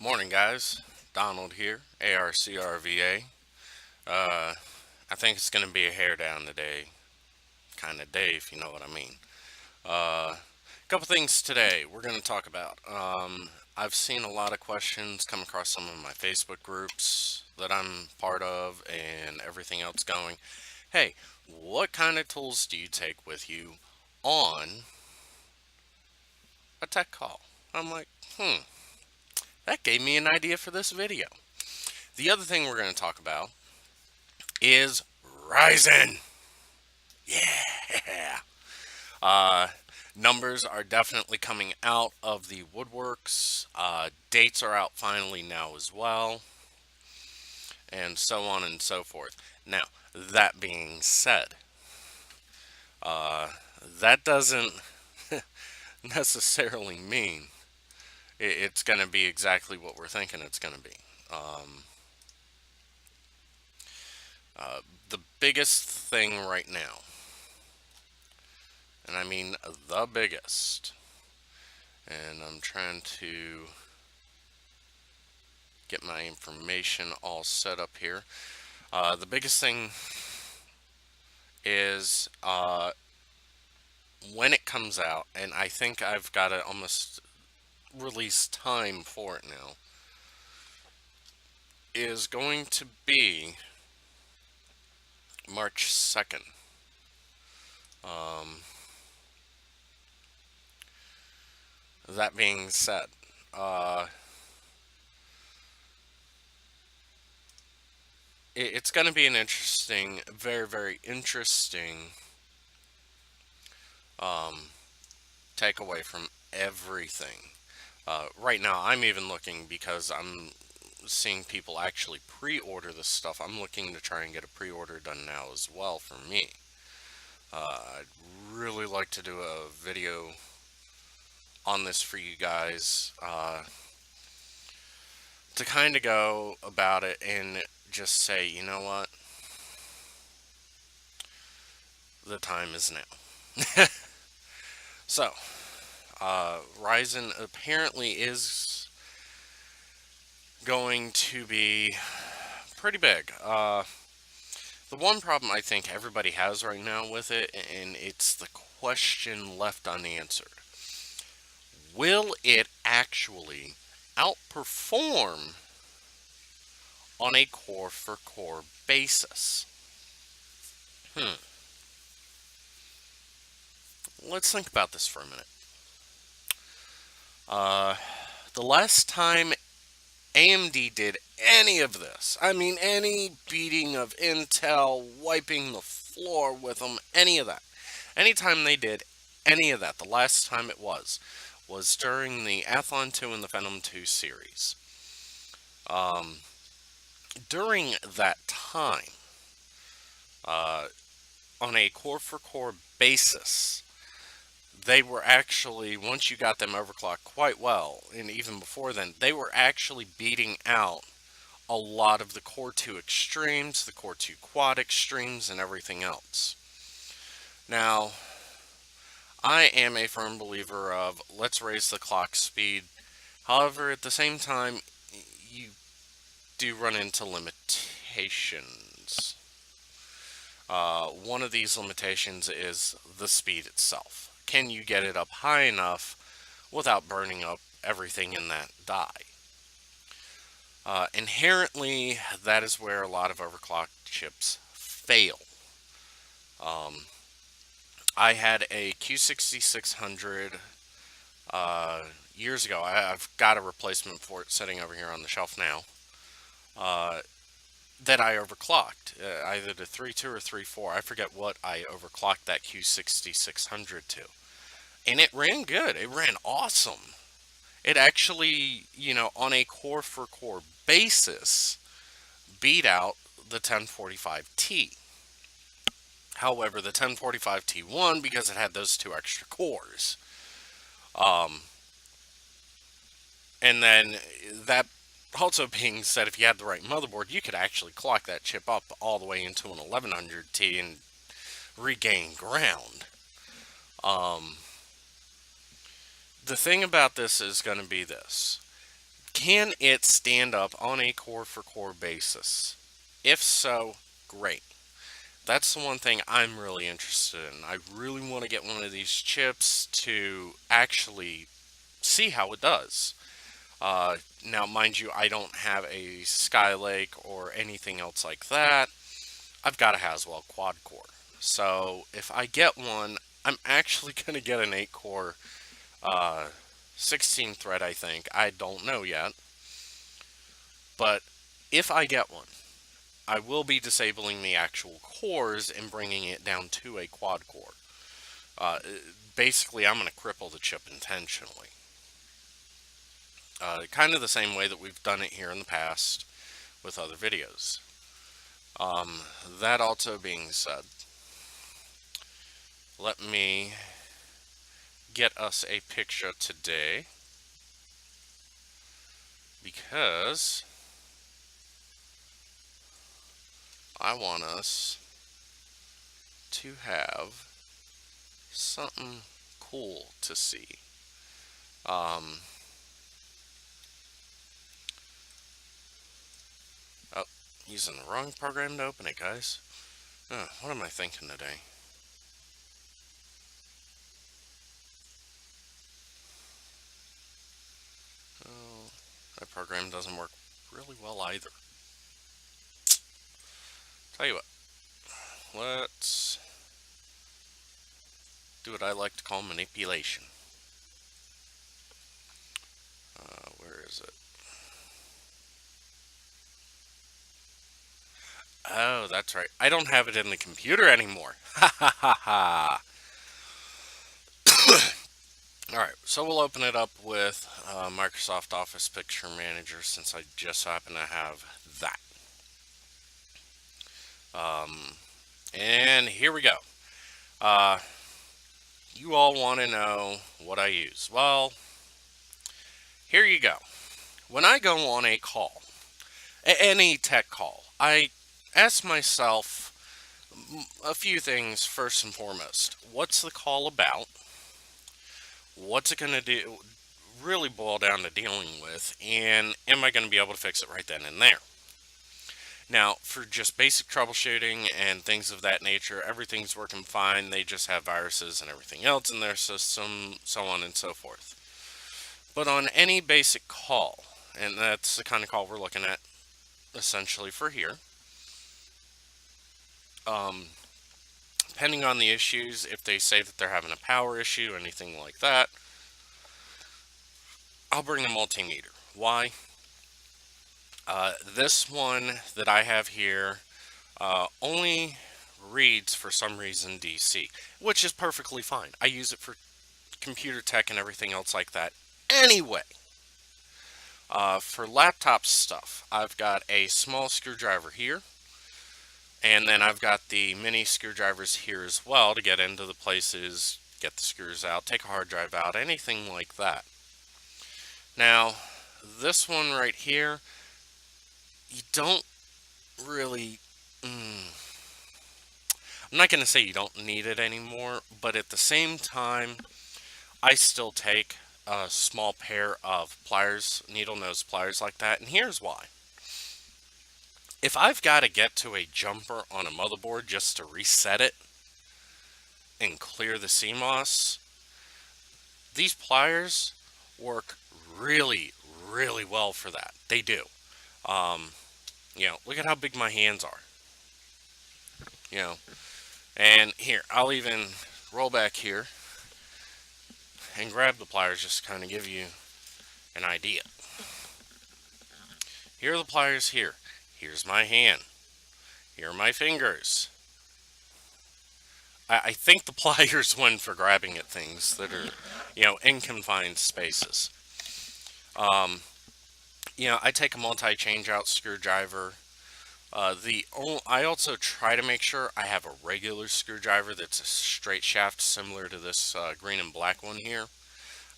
Morning, guys. Donald here, ARCRVA. I think it's going to be a hair down today kind of day, if you know what I mean. A couple things today we're going to talk about. I've seen a lot of questions come across some of my Facebook groups that I'm part of and everything else going. Hey, what kind of tools do you take with you on a tech call? I'm like, that gave me an idea for this video. The other thing we're going to talk about is Ryzen. Yeah. Uh, Numbers are definitely coming out of the woodworks. Dates are out finally now as well, and so on and so forth. Now, that being said, uh, that doesn't necessarily mean it's going to be exactly what we're thinking it's going to be. Um, the biggest thing right now, and I mean the biggest, and I'm trying to get my information all set up here. The biggest thing is when it comes out, and I think I've got to almost release time for it now, is going to be March 2nd. Um, that being said, uh, it's going to be an interesting, very, very interesting um, takeaway from everything. Right now, I'm even looking because I'm seeing people actually pre-order this stuff. I'm looking to try and get a pre-order done now as well for me. I'd really like to do a video on this for you guys to kind of go about it and just say, you know what, the time is now. So, Ryzen apparently is going to be pretty big. The one problem I think everybody has right now with it, and it's the question left unanswered. Will it actually outperform on a core for core basis? Hmm. Let's think about this for a minute. Uh, the last time AMD did any of this, I mean, any beating of Intel, wiping the floor with them, any of that, anytime they did any of that, the last time it was during the Athlon 2 and the Venom 2 series. Um, During that time, uh, on a core for core basis, they were actually, once you got them overclocked quite well, and even before then, they were actually beating out a lot of the Core 2 extremes, the Core 2 quad extremes, and everything else. Now, I am a firm believer of let's raise the clock speed. However, at the same time, you do run into limitations. One of these limitations is the speed itself. Can you get it up high enough without burning up everything in that die? Inherently, that is where a lot of overclocked chips fail. Um, I had a Q6600 years ago. I've got a replacement for it sitting over here on the shelf now. Uh, that I overclocked, either to 3.2 or 3.4. I forget what I overclocked that Q6600 to. And it ran good. It ran awesome. It actually, on a core for core basis, beat out the 1045T. However, the 1045T won because it had those two extra cores. Um, and then that also being said, if you had the right motherboard, you could actually clock that chip up all the way into an 1100T and regain ground. Um, the thing about this is going to be this. Can it stand up on a core for core basis? If so, great. That's the one thing I'm really interested in. I really want to get one of these chips to actually see how it does. Now, mind you, I don't have a Skylake or anything else like that. I've got a Haswell quad core. So if I get one, I'm actually going to get an 8 core, uh, 16 thread, I think. I don't know yet. But if I get one, I will be disabling the actual cores and bringing it down to a quad core. Uh, Basically, I'm going to cripple the chip intentionally. Kind of the same way that we've done it here in the past with other videos. That also being said, let me get us a picture today, because I want us to have something cool to see. Um, oh, using the wrong program to open it, guys. What am I thinking today? Oh, that program doesn't work really well either. Tell you what, let's do what I like to call manipulation. Where is it? Oh, that's right. I don't have it in the computer anymore. Ha ha ha ha. Alright, so we'll open it up with Microsoft Office Picture Manager, since I just happen to have that. And here we go. Uh, you all want to know what I use. Well, here you go. When I go on a call, any tech call, I ask myself a few things first and foremost. What's the call about? What's it going to do? Really boil down to dealing with, and am I going to be able to fix it right then and there? Now, for just basic troubleshooting and things of that nature, everything's working fine. They just have viruses and everything else in their system, so on and so forth. But on any basic call, and that's the kind of call we're looking at essentially for here, depending on the issues, if they say that they're having a power issue, anything like that, I'll bring a multimeter. Why? This one that I have here only reads, for some reason, DC, which is perfectly fine. I use it for computer tech and everything else like that anyway. For laptop stuff, I've got a small screwdriver here, and then I've got the mini screwdrivers here as well to get into the places, get the screws out, take a hard drive out, anything like that. Now, this one right here, you don't really... I'm not going to say you don't need it anymore, but at the same time, I still take a small pair of pliers, needle nose pliers like that, and here's why. If I've got to get to a jumper on a motherboard just to reset it and clear the CMOS, these pliers work really, really well for that. They do. Look at how big my hands are. And here, I'll even roll back here and grab the pliers just to kind of give you an idea. Here are the pliers here. Here's my hand. Here are my fingers. I think the pliers went for grabbing at things that are, in confined spaces. I take a multi-change-out screwdriver. I also try to make sure I have a regular screwdriver that's a straight shaft, similar to this green and black one here.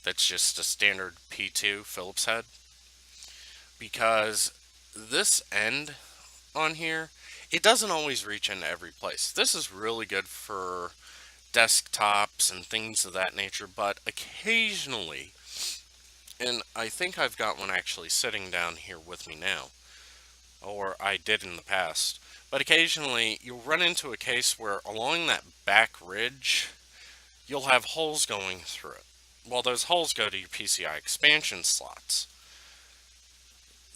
That's just a standard P2 Phillips head. Because this end on here, it doesn't always reach into every place. This is really good for desktops and things of that nature, but occasionally And I think I've got one actually sitting down here with me now, or I did in the past. But occasionally you'll run into a case where along that back ridge, you'll have holes going through it. Well, those holes go to your PCI expansion slots.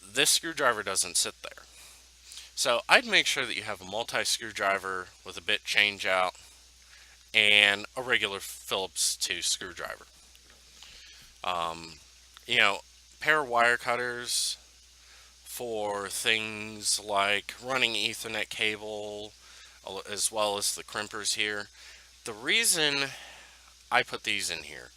This screwdriver doesn't sit there. So I'd make sure that you have a multi-screwdriver with a bit change out and a regular Phillips 2 screwdriver. Um, you know, pair of wire cutters for things like running Ethernet cable, as well as the crimpers here. The reason I put these in here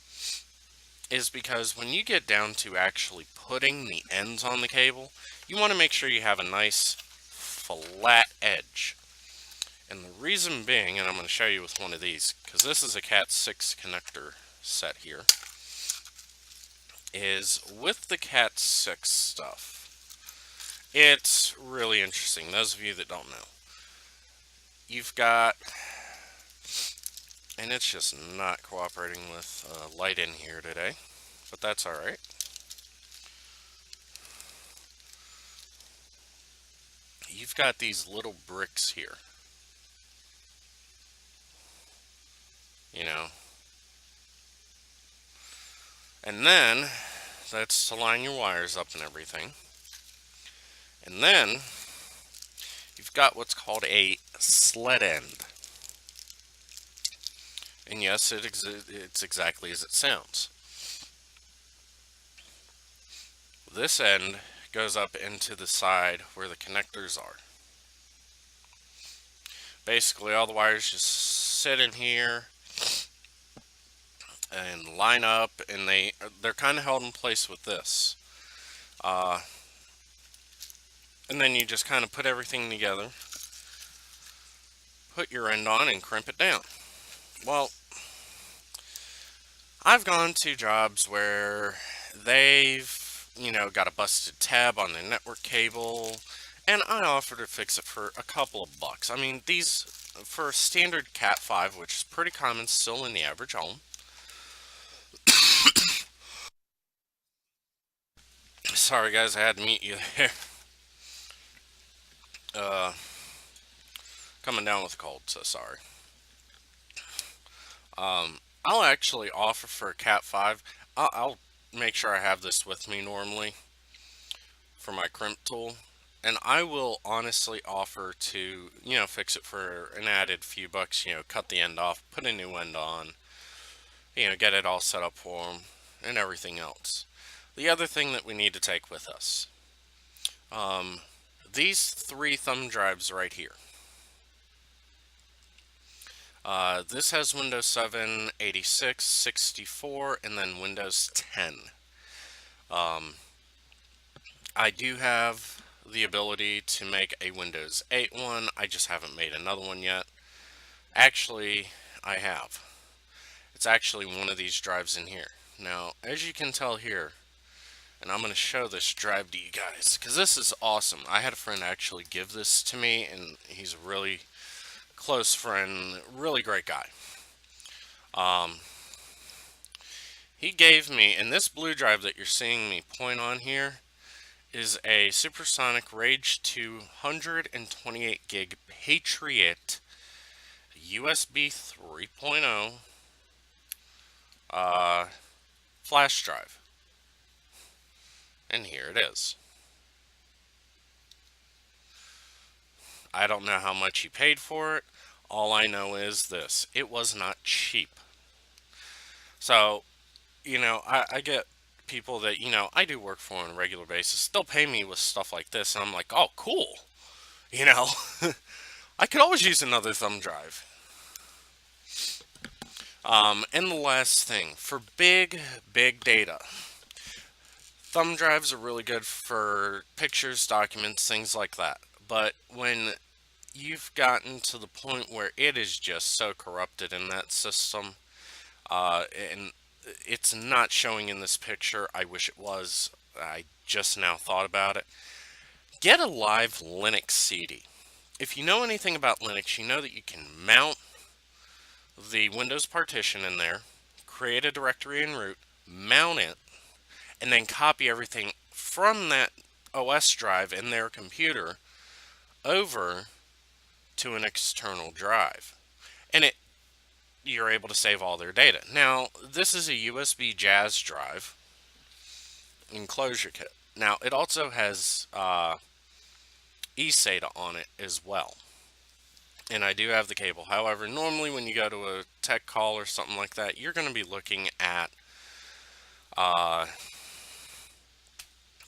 is because when you get down to actually putting the ends on the cable, you want to make sure you have a nice flat edge. And the reason being, and I'm going to show you with one of these, because this is a Cat 6 connector set here, is with the Cat 6 stuff, it's really interesting. Those of you that don't know, you've got, and it's just not cooperating with light in here today, but that's alright. You've got these little bricks here, you know, and then that's to line your wires up and everything. And then you've got what's called a sled end. And yes, it's exactly as it sounds. This end goes up into the side where the connectors are. Basically, all the wires just sit in here and line up, and they're kind of held in place with this. And then you just kind of put everything together, put your end on, and crimp it down. Well, I've gone to jobs where they've, got a busted tab on their network cable, and I offer to fix it for a couple of bucks. I mean, these, for a standard Cat 5, which is pretty common still in the average home. Sorry guys, I had to mute you there. Coming down with a cold, so sorry. I'll actually offer for a Cat 5. I'll make sure I have this with me normally for my crimp tool. And I will honestly offer to, fix it for an added few bucks, cut the end off, put a new end on, get it all set up for them, and everything else. The other thing that we need to take with us, these 3 thumb drives right here. This has Windows 7, 86, 64, and then Windows 10. I do have the ability to make a Windows 8 one. I just haven't made another one yet. Actually, I have. It's actually one of these drives in here. Now, as you can tell here, and I'm going to show this drive to you guys, because this is awesome. I had a friend actually give this to me, and he's a really close friend, really great guy. He gave me, and this blue drive that you're seeing me point on here is a Supersonic Rage 228 gig Patriot USB 3.0 flash drive. And here it is. I don't know how much he paid for it. All I know is this: it was not cheap. So, I get people that, I do work for on a regular basis. They'll pay me with stuff like this, and I'm like, oh, cool. I could always use another thumb drive. And the last thing, for big data, thumb drives are really good for pictures, documents, things like that. But when you've gotten to the point where it is just so corrupted in that system, and it's not showing in this picture. I wish it was. I just now thought about it. Get a live Linux CD. If you know anything about Linux, you know that you can mount the Windows partition in there, create a directory and root, mount it, and then copy everything from that OS drive in their computer over to an external drive. And you're able to save all their data. Now, this is a USB Jazz drive enclosure kit. Now, it also has eSATA on it as well. And I do have the cable. However, normally when you go to a tech call or something like that, you're going to be looking at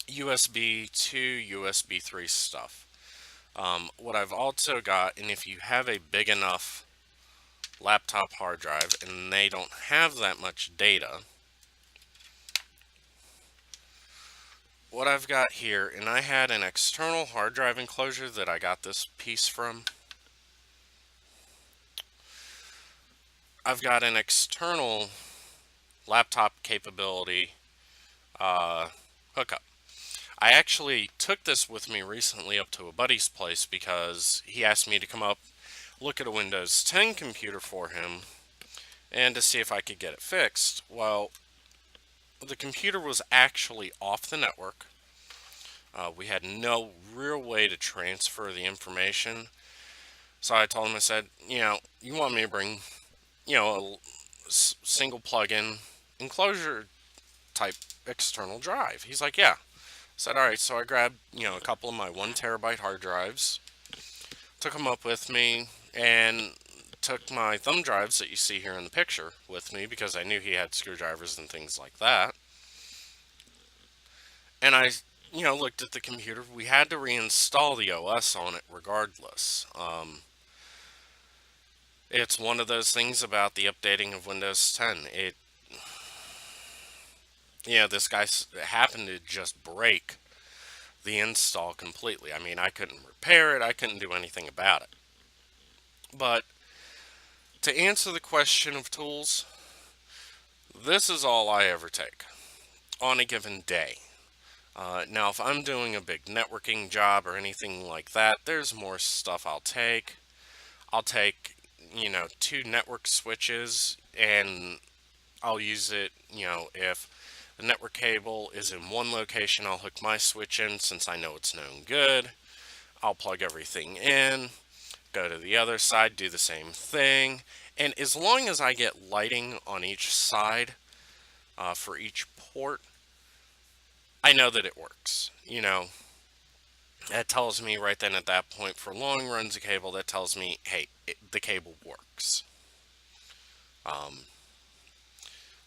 USB 2, USB 3 stuff. What I've also got, and if you have a big enough laptop hard drive and they don't have that much data, what I've got here, and I had an external hard drive enclosure that I got this piece from. I've got an external laptop capability hookup. I actually took this with me recently up to a buddy's place because he asked me to come up, look at a Windows 10 computer for him, and to see if I could get it fixed. Well, the computer was actually off the network. We had no real way to transfer the information. So I told him, I said, you want me to bring, a single plug-in enclosure type external drive? He's like, yeah. I said, all right. So I grabbed, a couple of my 1 TB hard drives, took them up with me, and took my thumb drives that you see here in the picture with me because I knew he had screwdrivers and things like that. And I, looked at the computer. We had to reinstall the OS on it regardless. It's one of those things about the updating of Windows 10. This guy happened to just break the install completely. I mean, I couldn't repair it. I couldn't do anything about it. But to answer the question of tools, this is all I ever take on a given day. Now, if I'm doing a big networking job or anything like that, there's more stuff I'll take. I'll take, 2 network switches, and I'll use it, if the network cable is in one location, I'll hook my switch in since I know it's known good. I'll plug everything in, go to the other side, do the same thing. And as long as I get lighting on each side for each port, I know that it works. That tells me right then at that point for long runs of cable, that tells me, hey, the cable works.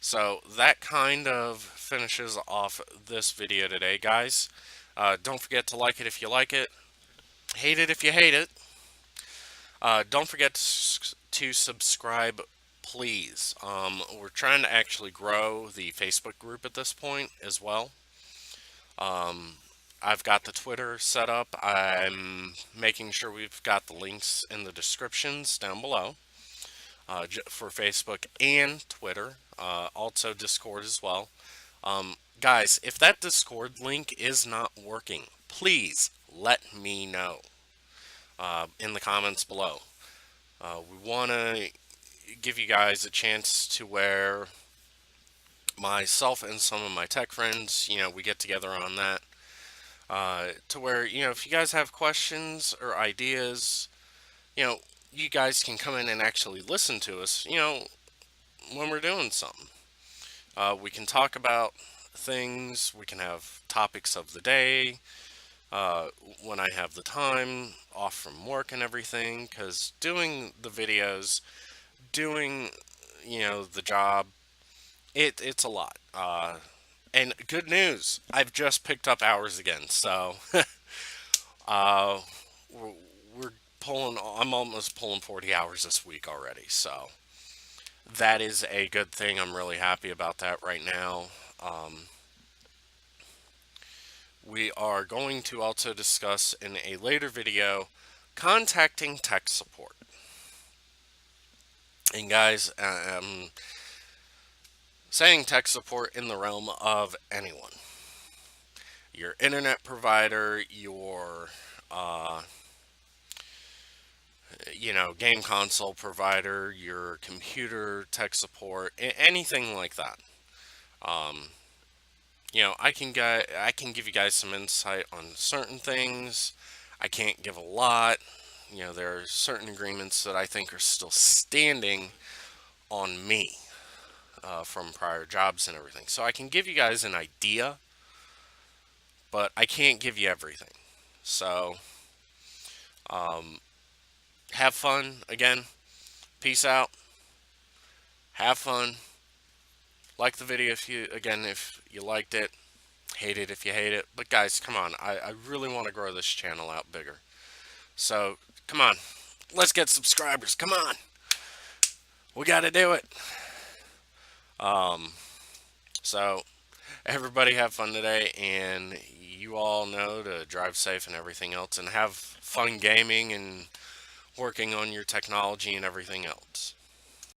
So that kind of finishes off this video today, guys. Don't forget to like it if you like it. Hate it if you hate it. Don't forget to subscribe, please. We're trying to actually grow the Facebook group at this point as well. I've got the Twitter set up. I'm making sure we've got the links in the descriptions down below for Facebook and Twitter. Also Discord as well. Guys, if that Discord link is not working, please let me know in the comments below. We want to give you guys a chance to where myself and some of my tech friends, we get together on that. To where, if you guys have questions or ideas, you guys can come in and actually listen to us, when we're doing something. We can talk about things, we can have topics of the day, when I have the time off from work and everything, because doing the videos, doing, the job, it's a lot. And good news, I've just picked up hours again, so we're pulling, I'm almost pulling 40 hours this week already, so that is a good thing. I'm really happy about that right now. We are going to also discuss in a later video contacting tech support. And guys, saying tech support in the realm of anyone. Your internet provider, your, game console provider, your computer tech support, anything like that. I can give you guys some insight on certain things. I can't give a lot. There are certain agreements that I think are still standing on me from prior jobs and everything. So I can give you guys an idea, but I can't give you everything. So um, have fun again. Peace out. Have fun. Like the video if you liked it. Hate it if you hate it. But guys, come on. I really want to grow this channel out bigger. So come on. Let's get subscribers. Come on. We got to do it. Um, so everybody have fun today, and you all know to drive safe and everything else, and have fun gaming and working on your technology and everything else.